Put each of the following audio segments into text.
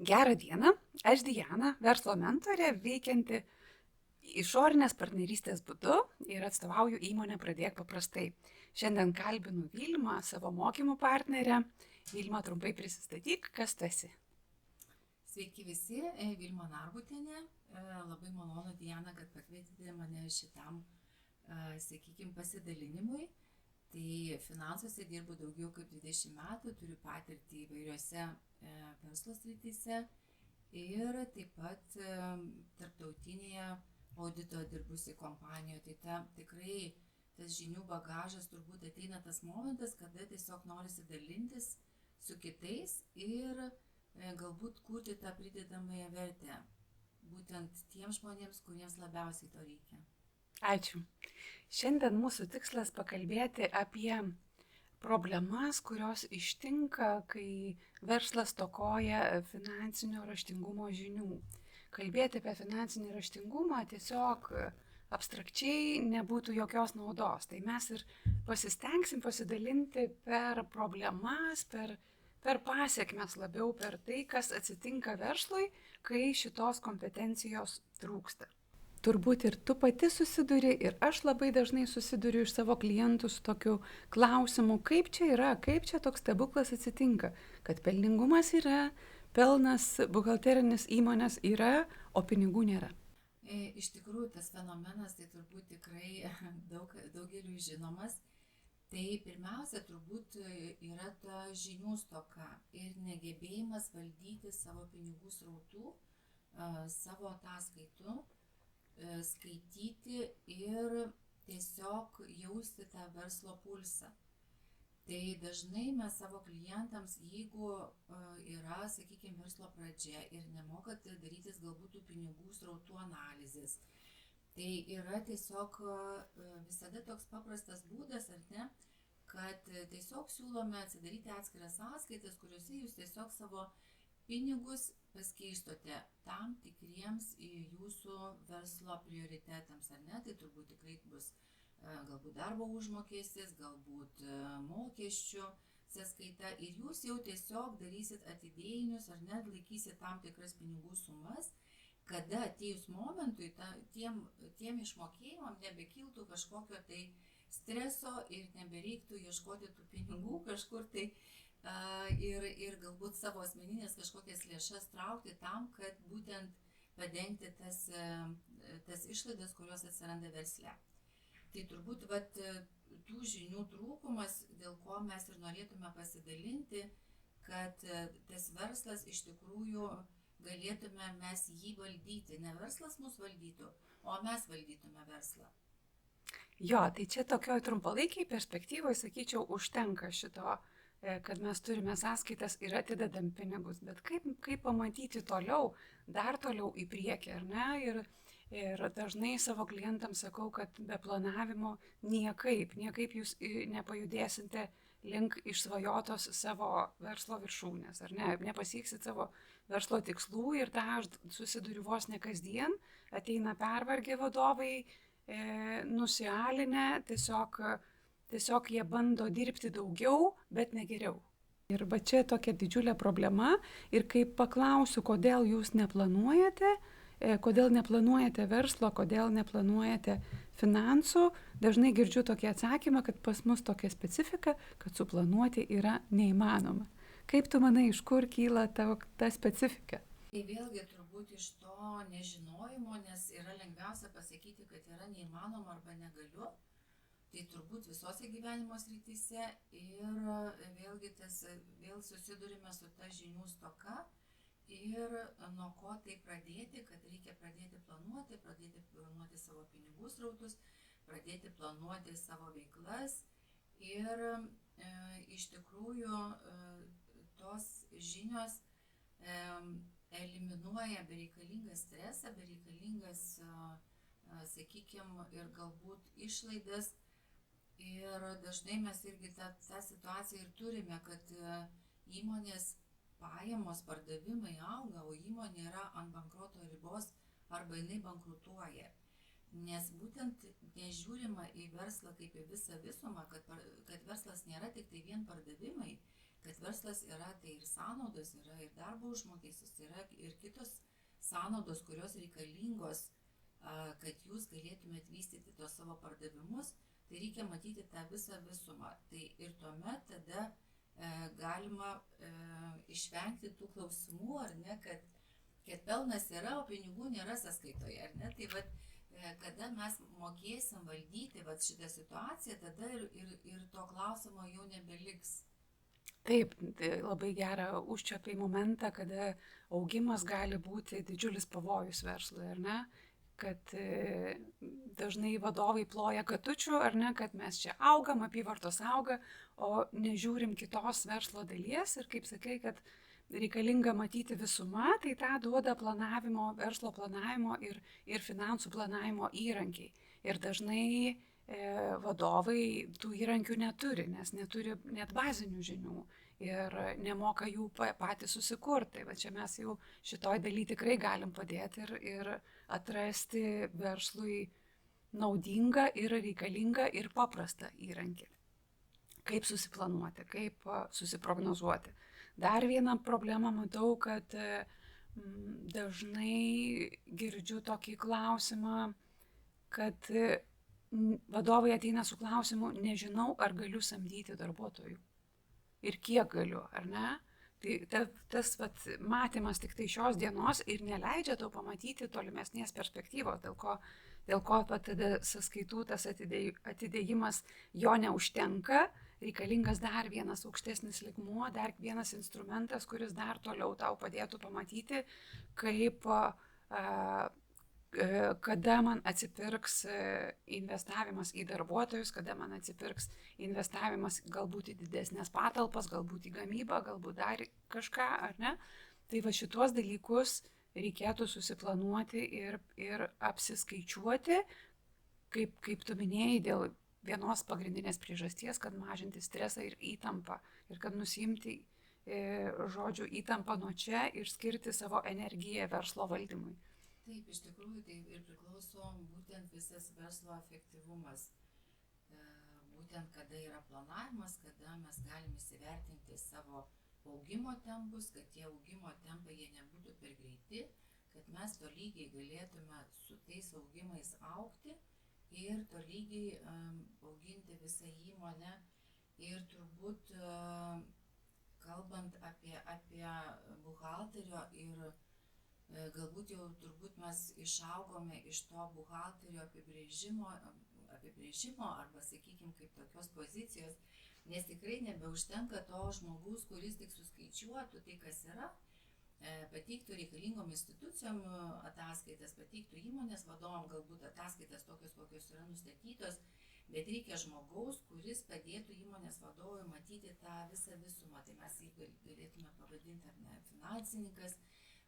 Gerą dieną, aš Diana, verslo mentorė, veikianti išorinės partnerystės būdu ir atstovauju įmonę Pradėk paprastai. Šiandien kalbinu Vilmą, savo mokymų partnerę. Vilma, trumpai prisistatyk, kas tu esi. Sveiki visi, Vilma Narbutienė. Labai malonu, Diana, kad pakvietėte mane šitam, sakykime, pasidalinimui. Tai finansuose dirbu daugiau kaip 20 metų, turiu patirtį įvairiose verslo srityse ir taip pat tarptautinėje audito dirbusi kompanijoje. Tai tikrai tas žinių bagažas turbūt ateina tas momentas, kada tiesiog norisi dalintis su kitais ir galbūt kurti tą pridedamąją vertę būtent tiems žmonėms, kuriems labiausiai to reikia. Ačiū. Šiandien mūsų tikslas pakalbėti apie problemas, kurios ištinka, kai verslas tokoja finansinio raštingumo žinių. Kalbėti apie finansinį raštingumą tiesiog abstrakčiai nebūtų jokios naudos. Tai mes ir pasistengsim pasidalinti per problemas, per pasiekmes labiau, per tai, kas atsitinka verslui, kai šitos kompetencijos trūksta. Turbūt ir tu pati susiduri, ir aš labai dažnai susiduriu iš savo klientų su tokiu klausimu, kaip čia yra, kaip čia toks stebuklas atsitinka, kad pelningumas yra, pelnas buhalterinis įmonės yra, o pinigų nėra. Iš tikrųjų, tas fenomenas tai turbūt tikrai daugeliu žinomas. Tai pirmiausia, turbūt yra ta žinių stoka ir negebėjimas valdyti savo pinigų srautų, savo ataskaitų, skaityti ir tiesiog jausti tą verslo pulsą. Tai dažnai mes savo klientams, jeigu yra, sakykime, verslo pradžia ir nemokat darytis galbūt tų pinigų srautų analizės, tai yra tiesiog visada toks paprastas būdas, ar ne, kad tiesiog siūlome atsidaryti atskiras sąskaitas, kuriuose jūs tiesiog savo pinigus paskirstote tam tikriems jūsų verslo prioritetams, ar ne, tai turbūt tikrai bus galbūt darbo užmokestis, galbūt mokesčių sąskaita ir jūs jau tiesiog darysit atidėjinius ar net laikysit tam tikras pinigų sumas, kada atėjus momentui tiem išmokėjimam nebekiltų kažkokio tai streso ir nebereiktų ieškoti tų pinigų kažkur tai ir galbūt savo asmeninės kažkokias lėšas traukti tam, kad būtent padengti tas išlaidas, kurios atsiranda versle. Tai turbūt tų žinių trūkumas, dėl ko mes ir norėtume pasidalinti, kad tas verslas iš tikrųjų galėtume mes jį valdyti. Ne verslas mus valdytų, o mes valdytume verslą. Jo, tai čia tokioj trumpalaikiai perspektyvoje, sakyčiau, užtenka šito, kad mes turime sąskaitas ir atidedam pinigus, bet kaip pamatyti toliau, dar toliau į priekį, ar ne? Ir dažnai savo klientams sakau, kad be planavimo niekaip jūs nepajudėsite link išsvajotos savo verslo viršūnės, ar ne? Nepasieksit savo verslo tikslų ir tą aš susiduriu vos ne kasdien, ateina pervargę vadovai, nusialinę, tiesiog jie bando dirbti daugiau, bet ne geriau. Ir va čia tokia didžiulė problema ir kai paklausiu, kodėl jūs neplanuojate, kodėl neplanuojate verslo, kodėl neplanuojate finansų, dažnai girdžiu tokį atsakymą, kad pas mus tokia specifika, kad suplanuoti yra neįmanoma. Kaip tu manai, iš kur kyla ta specifika? Tai vėlgi turbūt iš to nežinojimo, nes yra lengviausia pasakyti, kad yra neįmanoma arba negaliu. Tai turbūt visose gyvenimo srityse ir vėlgi vėl susidurime su ta žinių stoka ir nuo ko tai pradėti, kad reikia pradėti planuoti savo pinigų srautus, pradėti planuoti savo veiklas ir iš tikrųjų tos žinios eliminuoja bereikalingą stresą, bereikalingas, sakykime, ir galbūt išlaidas. Ir dažnai mes irgi tą situaciją ir turime, kad įmonės pajamos, pardavimai auga, o įmonė yra ant bankroto ribos arba jinai bankrutuoja. Nes būtent nežiūrima į verslą kaip į visą visumą, kad verslas nėra tik tai vien pardavimai, kad verslas yra tai ir sąnaudos, yra ir darbo užmokestis, yra ir kitos sąnaudos, kurios reikalingos, kad jūs galėtumėt vystyti tos savo pardavimus, tai reikia matyti tą visą visumą. Tai ir tuomet tada galima išvengti tų klausimų, ar ne, kad pelnas yra, o pinigų nėra sąskaitoje, ar ne? Tai vat, kada mes mokėsim valdyti vat šitą situaciją, tada ir to klausimo jau nebeliks. Taip, tai labai gerą užčiuopei momentą, kada augimas gali būti didžiulis pavojus verslui, ar ne? Kad dažnai vadovai ploja katučių, ar ne, kad mes čia augam, apyvartos auga, o nežiūrim kitos verslo dalies ir kaip sakai, kad reikalinga matyti visumą, tai tą duoda planavimo, verslo planavimo ir finansų planavimo įrankiai. Ir dažnai vadovai tų įrankių neturi, nes neturi net bazinių žinių ir nemoka jų patys susikurti. Tai va čia mes jau šitoj daly tikrai galim padėti ir atrasti verslui naudingą ir reikalingą ir paprastą įrankį. Kaip susiplanuoti, kaip susiprognozuoti. Dar vieną problemą matau, kad dažnai girdžiu tokį klausimą, kad vadovai ateina su klausimu, nežinau, ar galiu samdyti darbuotojų. Ir kiek galiu, ar ne? Tai tas matymas tik tai šios dienos ir neleidžia tau pamatyti tolimesnės perspektyvos, dėl ko tada sąskaitų tas atidėjimas jo neužtenka, reikalingas dar vienas aukštesnis lygmuo, dar vienas instrumentas, kuris dar toliau tau padėtų pamatyti, kaip kada man atsipirks investavimas į darbuotojus, kada man atsipirks investavimas galbūt į didesnės patalpas, galbūt į gamybą, galbūt dar kažką, ar ne? Tai va šituos dalykus reikėtų susiplanuoti ir apsiskaičiuoti, kaip tu minėjai, dėl vienos pagrindinės priežasties, kad mažinti stresą ir įtampą ir kad nusimti žodžių įtampą nuo čia ir skirti savo energiją verslo valdymui. Taip, iš tikrųjų, tai ir priklauso būtent visas verslo efektyvumas. Būtent kada yra planavimas, kada mes galime įsivertinti savo augimo tempus, kad tie augimo tempai jie nebūtų per greiti, kad mes tolygiai galėtume su tais augimais augti ir tolygiai auginti visą įmonę. Ir turbūt, kalbant apie buhalterio ir galbūt jau turbūt mes išaugome iš to buhalterio apibrėžimo arba, sakykime, kaip tokios pozicijos, nes tikrai nebeužtenka to žmogaus, kuris tik suskaičiuotų tai, kas yra, pateiktų reikalingom institucijom ataskaitas, pateiktų įmonės vadovom galbūt ataskaitas tokios, kokios yra nustatytos, bet reikia žmogaus, kuris padėtų įmonės vadovui matyti tą visą visumą. Tai mes jį galėtume pavadinti, ar ne, finansininkas,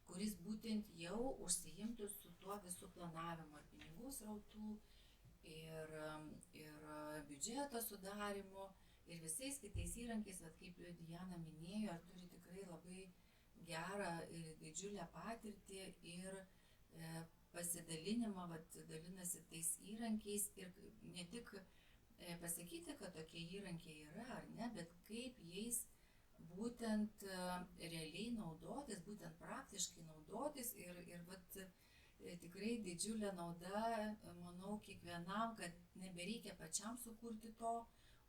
kuris būtent jau užsiimtų su tuo visų planavimu ir pinigų srautų, ir biudžeto sudarimu, ir visais kitais įrankiais, kaip Diana minėjo, ar turi tikrai labai gerą ir didžiulę patirtį ir pasidalinimą, dalinasi tais įrankiais ir ne tik pasakyti, kad tokie įrankiai yra ar ne, bet kaip jais būtent realiai naudotis, būtent praktiškai naudotis ir tikrai didžiulė nauda, manau, kiekvienam, kad nebereikia pačiam sukurti to,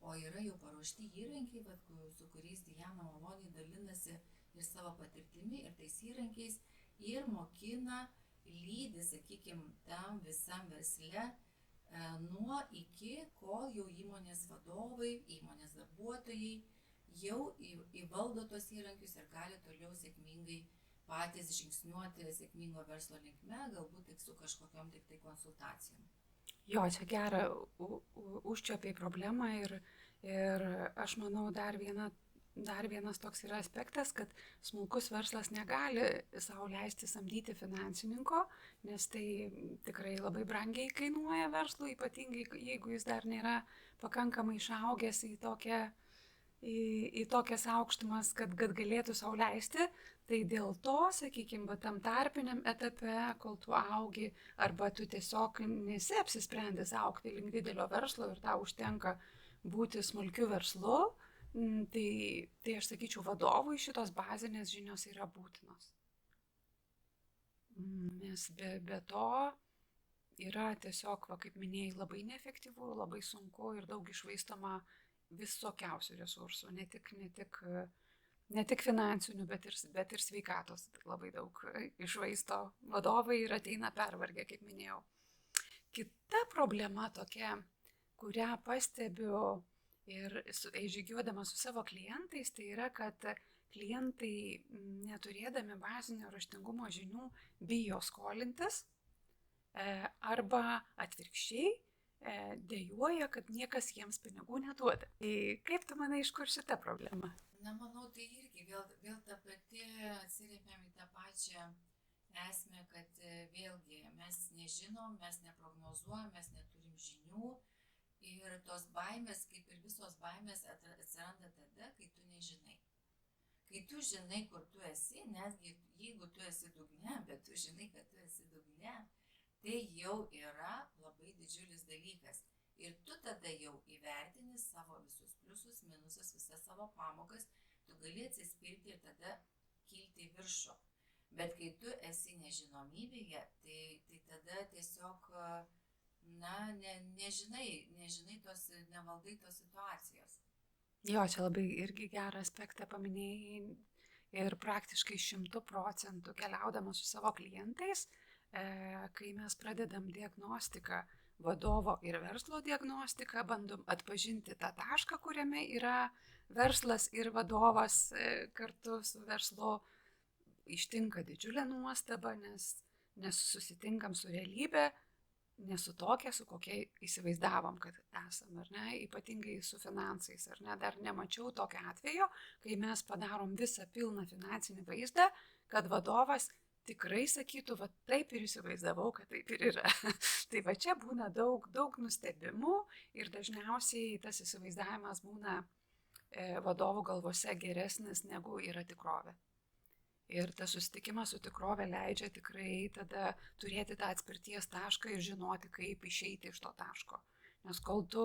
o yra jau paruošti įrankiai, su kuriais Diana maloniai dalinasi ir savo patirtimi, ir tais įrankiais, ir mokina, lydi, sakykime, tam visam versle nuo iki, kol jau įmonės vadovai, įmonės darbuotojai jau įvaldo tos įrankius ir gali toliau sėkmingai patys žingsniuoti sėkmingo verslo linkme, galbūt tik su kažkokiom tik tai konsultacijom. Jo, čia gerą užčiuopei problemą ir aš manau dar vienas toks yra aspektas, kad smulkus verslas negali sau leisti samdyti finansininko, nes tai tikrai labai brangiai kainuoja verslui, ypatingai jeigu jis dar nėra pakankamai išaugęs į tokias aukštumas, kad galėtų sau leisti, tai dėl to, sakykime, tam tarpiniam etape, kol tu augi, arba tu tiesiog nesi apsisprendęs augti link didelio verslo ir tau užtenka būti smulkiu verslu, Tai aš sakyčiau, vadovui šitos bazinės žinios yra būtinos. Nes be to yra tiesiog, kaip minėjai, labai neefektyvu, labai sunku ir daug išvaistoma visokiausių resursų, ne tik finansinių, bet ir sveikatos labai daug išvaisto vadovai ir ateina pervargę, kaip minėjau. Kita problema tokia, kurią pastebiu ir žygiuodama su savo klientais, tai yra, kad klientai, neturėdami bazinio raštingumo žinių, bijo skolintis arba atvirkščiai dejuoja, kad niekas jiems pinigų neduoda. Tai kaip tu manai, iš kur šita problema? Na, manau, tai irgi vėl ta pati atsirėmėm į tą pačią esmę, kad vėlgi mes nežinom, mes neprognozuojam, mes neturim žinių ir tos baimės, kaip ir visos baimės, atsiranda tada, kai tu nežinai. Kai tu žinai, kur tu esi, netgi jeigu tu esi dugne, bet tu žinai, kad tu esi dugne, tai jau yra labai didžiulis dalykas. Ir tu tada jau įvertini savo visus pliusus, minusus, visas savo pamokas, tu gali atsispirti ir tada kilti į viršų. Bet kai tu esi nežinomybėje, tai tada tiesiog, nežinai nevaldai tos situacijos. Jo, čia labai irgi gerą aspektą paminėjai ir praktiškai 100% keliaudama su savo klientais, kai mes pradedam diagnostiką, vadovo ir verslo diagnostiką, bandom atpažinti tą tašką, kuriame yra verslas ir vadovas kartu su verslu, ištinka didžiulė nuostaba, nes susitinkam su realybė, nesu tokia, su kokia įsivaizdavom, kad esam, ar ne, ypatingai su finansais, ar ne, dar nemačiau tokio atvejo, kai mes padarom visą pilną finansinį vaizdą, kad vadovas tikrai sakytų, va taip ir įsivaizdavau, kad taip ir yra. Tai va čia būna daug nustebimų ir dažniausiai tas įsivaizdavimas būna vadovų galvose geresnis negu yra tikrovė. Ir tas susitikimas su tikrove leidžia tikrai tada turėti tą atspirties tašką ir žinoti, kaip išeiti iš to taško. Nes kol tu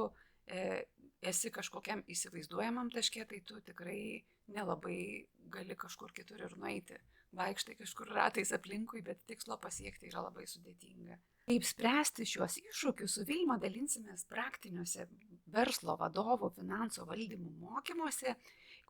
esi kažkokiam įsivaizduojamam taške, tai tu tikrai nelabai gali kažkur kitur ir nueiti. Vaikštai kažkur ratais aplinkui, bet tikslo pasiekti yra labai sudėtinga. Kaip spręsti šiuos iššūkius, su Vilma dalinsimės praktiniuose verslo vadovų finansų valdymų mokymuose,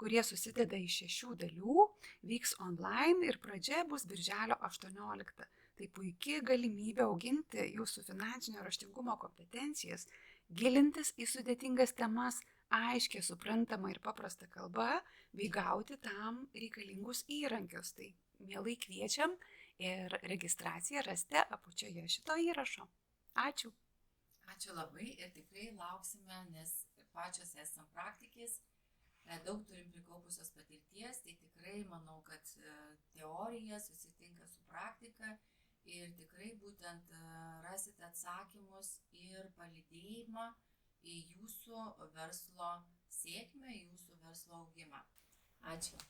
kurie susideda iš 6 dalių, vyks online ir pradžia bus birželio 18. Tai puikia galimybė auginti jūsų finansinio raštingumo kompetencijas, gilintis į sudėtingas temas, aiškiai suprantama ir paprasta kalba, bei gauti tam reikalingus įrankius. Tai mielai kviečiam ir registraciją rasite apačioje šito įrašo. Ačiū. Ačiū labai ir tikrai lauksime, nes pačios esam praktikės, daug turim prikaupusios patirties, tai tikrai manau, kad teorija susitinka su praktika ir tikrai būtent rasite atsakymus ir palydėjimą į jūsų verslo sėkmę, į jūsų verslo augimą. Ačiū.